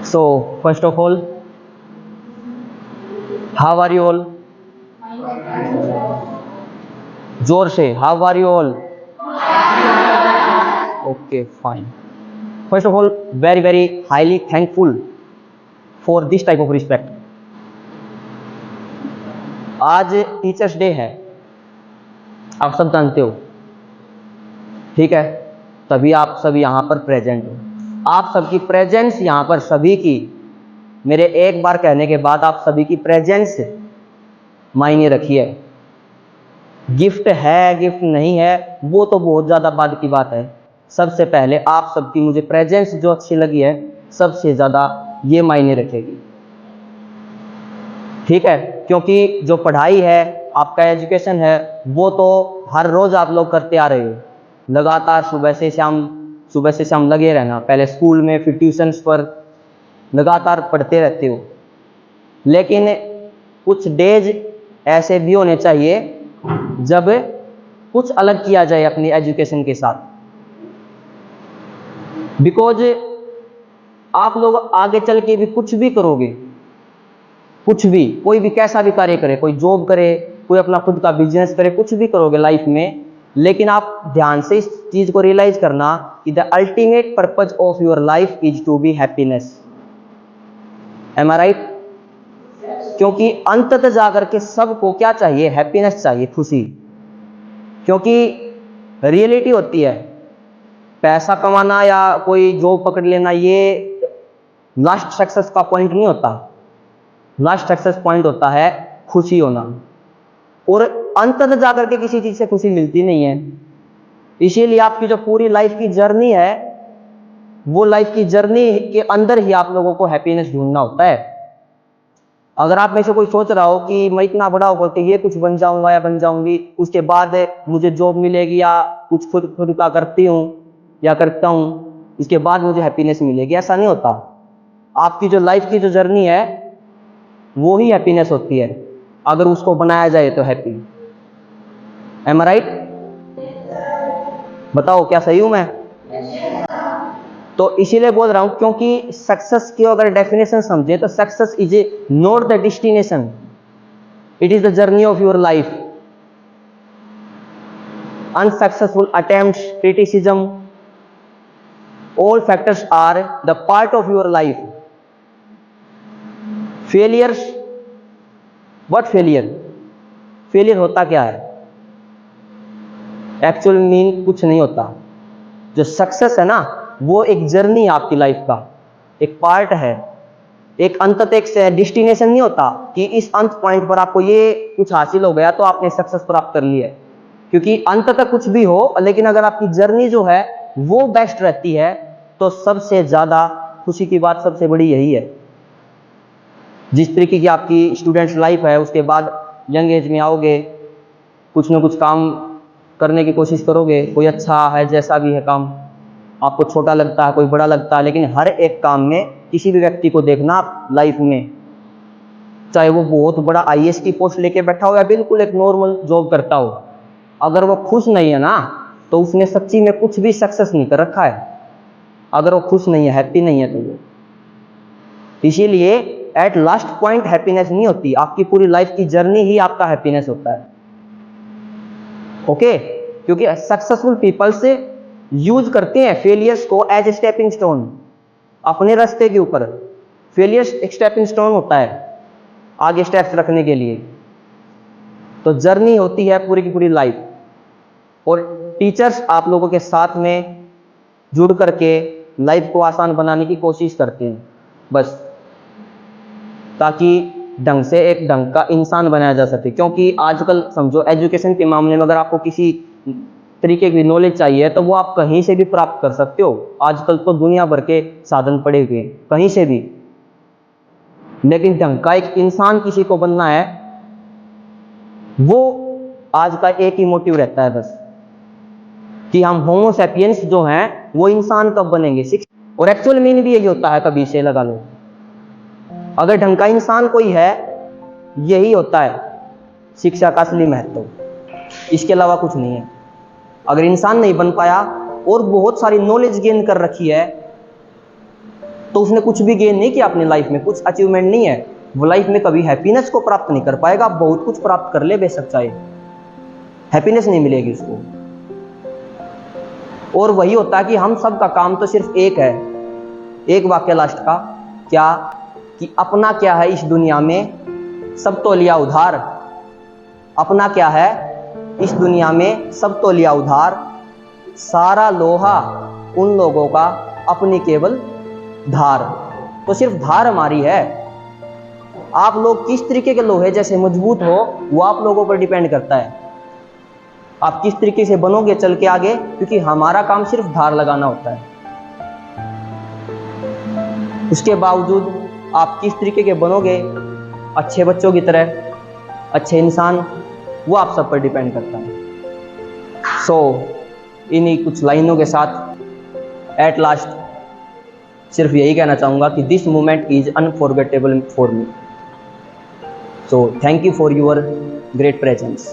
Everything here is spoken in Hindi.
So, first of all, how are you all? जोर से, how are you all? Okay, fine. First of all, very very highly thankful for this type of respect. आज टीचर्स डे है, आप सब जानते हो, ठीक है? तभी आप सभी यहाँ पर प्रेजेंट हो। आप सबकी प्रेजेंस यहाँ पर सभी की, मेरे एक बार कहने के बाद आप सभी की प्रेजेंस मायने रखी है। गिफ्ट है गिफ्ट नहीं है वो तो बहुत ज़्यादा बाद की बात है। सबसे पहले आप सबकी मुझे प्रेजेंस जो अच्छी लगी है, सबसे ज़्यादा ये मायने रखेगी, ठीक है? क्योंकि जो पढ़ाई है, आपका एजुकेशन है, वो तो हर रोज़ आप लोग करते आ रहे हो, लगातार सुबह से शाम लगे रहना, पहले स्कूल में फिर ट्यूशन्स पर लगातार पढ़ते रहते हो। लेकिन कुछ डेज ऐसे भी होने चाहिए जब कुछ अलग किया जाए अपनी एजुकेशन के साथ, बिकॉज आप लोग आगे चल के भी कुछ भी करोगे, कुछ भी, कोई भी कैसा भी कार्य करे, कोई जॉब करे, कोई अपना खुद का बिजनेस करे, कुछ भी करोगे लाइफ में, लेकिन आप ध्यान से इस चीज को रियलाइज करना कि the ultimate purpose of your life is to be happiness. Am I right? क्योंकि अंततः जाकर के सबको क्या चाहिए? हैप्पीनेस चाहिए, खुशी। क्योंकि रियलिटी होती है, पैसा कमाना या कोई जॉब पकड़ लेना ये लास्ट सक्सेस का पॉइंट नहीं होता। लास्ट सक्सेस पॉइंट होता है खुशी होना, और अंततः जाकर के किसी चीज से खुशी मिलती नहीं है। इसीलिए आपकी जो पूरी लाइफ की जर्नी है, वो लाइफ की जर्नी के अंदर ही आप लोगों को हैप्पीनेस ढूंढना होता है। अगर आप में से कोई सोच रहा हो कि मैं इतना बड़ा होकर के ये कुछ बन जाऊंगा या बन जाऊंगी, उसके बाद मुझे जॉब मिलेगी या कुछ खुद का करती हूँ या करता हूँ, इसके बाद मुझे हैप्पीनेस मिलेगी, ऐसा नहीं होता। आपकी जो लाइफ की जो जर्नी है वो ही हैप्पीनेस होती है, अगर उसको बनाया जाए तो हैप्पी। M I right? बताओ क्या सही हूं मैं? तो इसीलिए बोल रहा हूं, क्योंकि सक्सेस की अगर डेफिनेशन समझे तो success is a not the destination, it is the journey of your life. Unsuccessful attempts, criticism, all factors are the part of your life. Failures, what failure? Failure होता क्या है? एक्चुअल मीन कुछ नहीं होता। जो सक्सेस है ना, वो एक जर्नी है आपकी लाइफ का, एक पार्ट है, एक अंत एक डेस्टिनेशन नहीं होता कि इस अंत पॉइंट पर आपको ये कुछ हासिल हो गया तो आपने सक्सेस प्राप्त कर ली है। क्योंकि अंत तक कुछ भी हो, लेकिन अगर आपकी जर्नी जो है वो बेस्ट रहती है तो सबसे ज़्यादा खुशी की बात सबसे बड़ी यही है। जिस तरीके की आपकी स्टूडेंट्स लाइफ है, उसके बाद यंग एज में आओगे, कुछ ना कुछ काम करने की कोशिश करोगे, कोई अच्छा है जैसा भी है काम, आपको छोटा लगता है, कोई बड़ा लगता है, लेकिन हर एक काम में किसी भी व्यक्ति को देखना आप लाइफ में, चाहे वो बहुत बड़ा आईएएस की पोस्ट लेके बैठा हो या बिल्कुल एक नॉर्मल जॉब करता हो, अगर वो खुश नहीं है ना, तो उसने सच्ची में कुछ भी सक्सेस नहीं कर रखा है। अगर वो खुश नहीं है, हैप्पी नहीं है, तो वो, इसीलिए एट लास्ट पॉइंट हैप्पीनेस नहीं होती, आपकी पूरी लाइफ की जर्नी ही आपका हैप्पीनेस होता है। ओके? क्योंकि सक्सेसफुल पीपल से यूज करते हैं फेलियर्स को एज ए स्टेपिंग स्टोन अपने रास्ते के ऊपर। फेलियर्स एक स्टेपिंग स्टोन होता है आगे स्टेप्स रखने के लिए। तो जर्नी होती है पूरी की पूरी लाइफ, और टीचर्स आप लोगों के साथ में जुड़ करके लाइफ को आसान बनाने की कोशिश करते हैं, बस ताकि ढंग से एक ढंग का इंसान बनाया जा सके। क्योंकि आजकल समझो एजुकेशन के मामले में अगर आपको किसी तरीके की नॉलेज चाहिए तो वो आप कहीं से भी प्राप्त कर सकते हो। आजकल तो दुनिया भर के साधन पड़े हुए हैं, कहीं से भी। लेकिन ढंग का एक इंसान किसी को बनना है, वो आज का एक ही मोटिव रहता है बस, कि हम होमो सैपियंस जो हैं वो इंसान कब बनेंगे। और एक्चुअल मीन भी यही होता है, कभी से लगा लो, अगर ढंग का इंसान कोई है, यही होता है शिक्षा का असली महत्व, इसके अलावा कुछ नहीं है। अगर इंसान नहीं बन पाया और बहुत सारी नॉलेज गेन कर रखी है तो उसने कुछ भी गेन नहीं किया अपनी लाइफ में, कुछ अचीवमेंट नहीं है, वो लाइफ में कभी हैप्पीनेस को प्राप्त नहीं कर पाएगा। बहुत कुछ प्राप्त कर ले बेशक चाहे, हैप्पीनेस नहीं मिलेगी उसको। और वही होता है कि हम सब का काम तो सिर्फ एक है, एक वाक्य लास्ट का, क्या कि अपना क्या है इस दुनिया में सब तो लिया उधार। अपना क्या है इस दुनिया में सब तो लिया उधार, सारा लोहा उन लोगों का अपनी केवल धार। तो सिर्फ धार हमारी है। आप लोग किस तरीके के लोहे जैसे मजबूत हो वो आप लोगों पर डिपेंड करता है, आप किस तरीके से बनोगे चल के आगे, क्योंकि हमारा काम सिर्फ धार लगाना होता है। उसके बावजूद आप किस तरीके के बनोगे, अच्छे बच्चों की तरह, अच्छे इंसान, वो आप सब पर डिपेंड करता है। सो इन्हीं कुछ लाइनों के साथ एट लास्ट सिर्फ यही कहना चाहूँगा कि this moment is unforgettable for me. So thank you for your great presence.